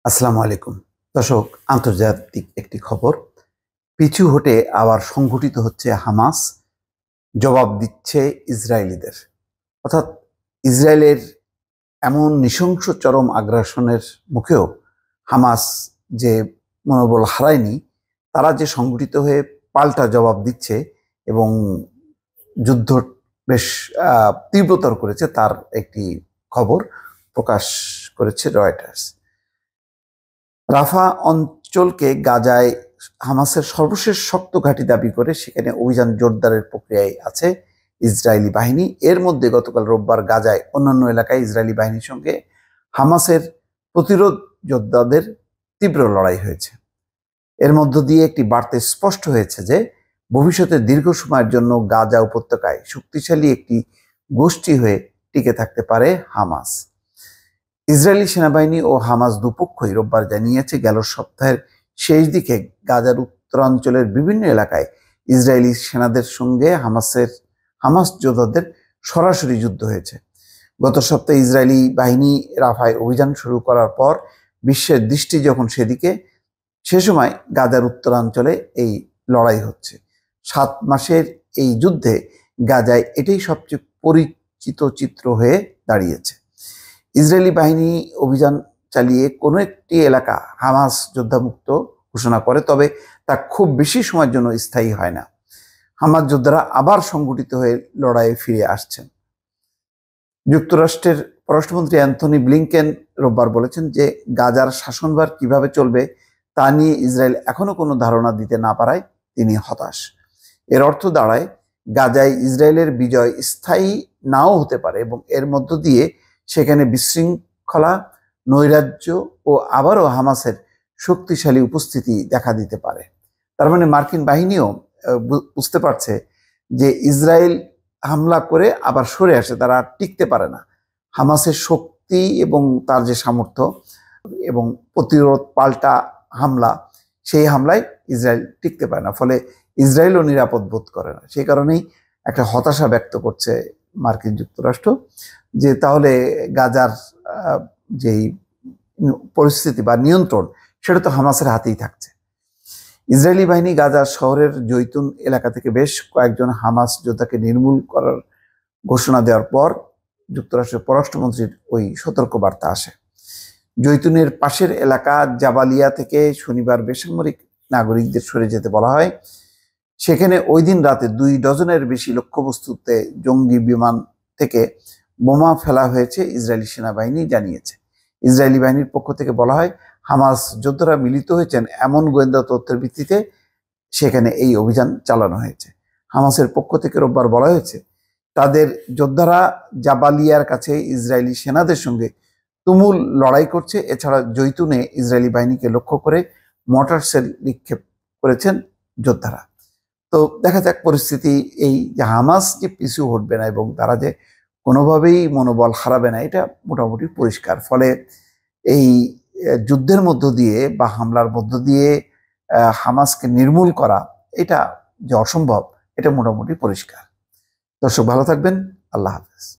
আসসালামু আলাইকুম। দর্শক, আন্তর্জাতিক একটি খবর। পিছু হটে আবার সংঘটিত হচ্ছে হামাস, জবাব দিচ্ছে ইসরায়েলিদের। অর্থাৎ ইসরায়েলের এমন নৃশংস চরম আগ্রাসনের মুখেও হামাস যে মনোবল হারায়নি, তারা যে সংগঠিত হয়ে পাল্টা জবাব দিচ্ছে এবং যুদ্ধ বেশ তীব্রতর করেছে, তার একটি খবর প্রকাশ করেছে রয়টার্স। রাফা অঞ্চলকে গাজায় হামাসের সর্বশেষ শক্ত ঘাঁটি দাবি করে সেখানে অভিযান জোরদারের প্রক্রিয়ায় আছে ইসরায়েলি বাহিনী। এর মধ্যে গতকাল রোববার গাজায় অন্যান্য এলাকায় ইসরায়েলি বাহিনীর সঙ্গে হামাসের প্রতিরোধ যোদ্ধাদের তীব্র লড়াই হয়েছে। এর মধ্য দিয়ে একটি বার্তা স্পষ্ট হয়েছে যে ভবিষ্যতে দীর্ঘ সময়ের জন্য গাজা উপত্যকায় শক্তিশালী একটি গোষ্ঠী হয়ে টিকে থাকতে পারে হামাস। ইসরায়েলি সেনাবাহিনী ও হামাস দুপক্ষই রোববার জানিয়েছে, গেল সপ্তাহের শেষ দিকে গাজার উত্তরাঞ্চলের বিভিন্ন এলাকায় ইসরায়েলি সেনাদের সঙ্গে হামাস যোদ্ধাদের সরাসরি যুদ্ধ হয়েছে। গত সপ্তাহে ইসরায়েলি বাহিনী রাফায় অভিযান শুরু করার পর বিশ্বের দৃষ্টি যখন সেদিকে, সে সময় গাজার উত্তরাঞ্চলে এই লড়াই হচ্ছে। 7 মাসের এই যুদ্ধে গাজায় এটাই সবচেয়ে পরিচিত চিত্র হয়ে দাঁড়িয়েছে। ইসরায়েলি বাহিনী অভিযান চালিয়ে কোনো একটি এলাকা হামাস যোদ্ধামুক্ত ঘোষণা করে, তবে তা খুব বেশি সময়ের জন্য স্থায়ী হয় না। হামাস যোদ্ধারা আবার সংগঠিত হয়ে লড়াইয়ে ফিরে আসছেন। যুক্তরাষ্ট্রের পররাষ্ট্রমন্ত্রী অ্যান্থনি ব্লিংকেন রোববার বলেছেন যে গাজার শাসনভার কিভাবে চলবে তা নিয়ে ইসরায়েল এখনো কোনো ধারণা দিতে না পারায় তিনি হতাশ। এর অর্থ দাঁড়ায়, গাজায় ইসরায়েলের বিজয় স্থায়ী নাও হতে পারে এবং এর মধ্য দিয়ে সেখানে বিশৃঙ্খলা, নৈরাজ্য ও আবারও হামাসের শক্তিশালী উপস্থিতি দেখা দিতে পারে। তার মানে মার্কিন বাহিনীও বুঝতে পারছে যে ইসরায়েল হামলা করে আবার সরে আসে, তারা টিকতে পারে না। হামাসের শক্তি এবং তার যে সামর্থ্য এবং প্রতিরোধ পাল্টা হামলা, সেই হামলায় ইসরায়েল টিকতে পারে না, ফলে ইসরায়েলও নিরাপদ বোধ করে না। সেই কারণেই একটা হতাশা ব্যক্ত করছে মার্কিন যুক্তরাষ্ট্র যে তাহলে গাজার যেই পরিস্থিতি বা নিয়ন্ত্রণ, সেটা তো হামাসের হাতেই থাকছে। ইসরায়েলি বাহিনী গাজার শহরের জৈতুন এলাকা থেকে বেশ কয়েকজন হামাস যোদ্ধাকে নির্মূল করার ঘোষণা দেওয়ার পর যুক্তরাষ্ট্রের পররাষ্ট্রমন্ত্রীর ওই সতর্কবার্তা আসে। জৈতুনের পাশের এলাকা জাবালিয়া থেকে শনিবার বেসামরিক নাগরিকদের সরে যেতে বলা হয়। সেখানে ওই দিন রাতে 2 ডজনের বেশি লক্ষ্যবস্তুতে জঙ্গি বিমান থেকে বোমা ফেলা হয়েছে, ইসরায়েলি সেনাবাহিনী জানিয়েছে। ইসরায়েলি বাহিনীর পক্ষ থেকে বলা হয়, হামাস যোদ্ধারা মিলিত হয়েছেন এমন গোয়েন্দা তথ্যের ভিত্তিতে সেখানে এই অভিযান চালানো হয়েছে। হামাসের পক্ষ থেকে রোববার বলা হয়েছে, তাদের যোদ্ধারা জাবালিয়ার কাছে ইসরায়েলি সেনাদের সঙ্গে তুমুল লড়াই করছে। এছাড়া জৈতুনে ইসরায়েলি বাহিনীকে লক্ষ্য করে মর্টার সেল নিক্ষেপ করেছেন যোদ্ধারা। তো দেখা যাক পরিস্থিতি, এই যে হামাস যে পিছু হটবে না এবং তারা যে কোনোভাবেই মনোবল হারাবে না, এটা মোটামুটি পরিষ্কার। ফলে এই যুদ্ধের মধ্য দিয়ে বা হামলার মধ্য দিয়ে হামাসকে নির্মূল করা, এটা যে অসম্ভব, এটা মোটামুটি পরিষ্কার। দর্শক, ভালো থাকবেন। আল্লাহ হাফেজ।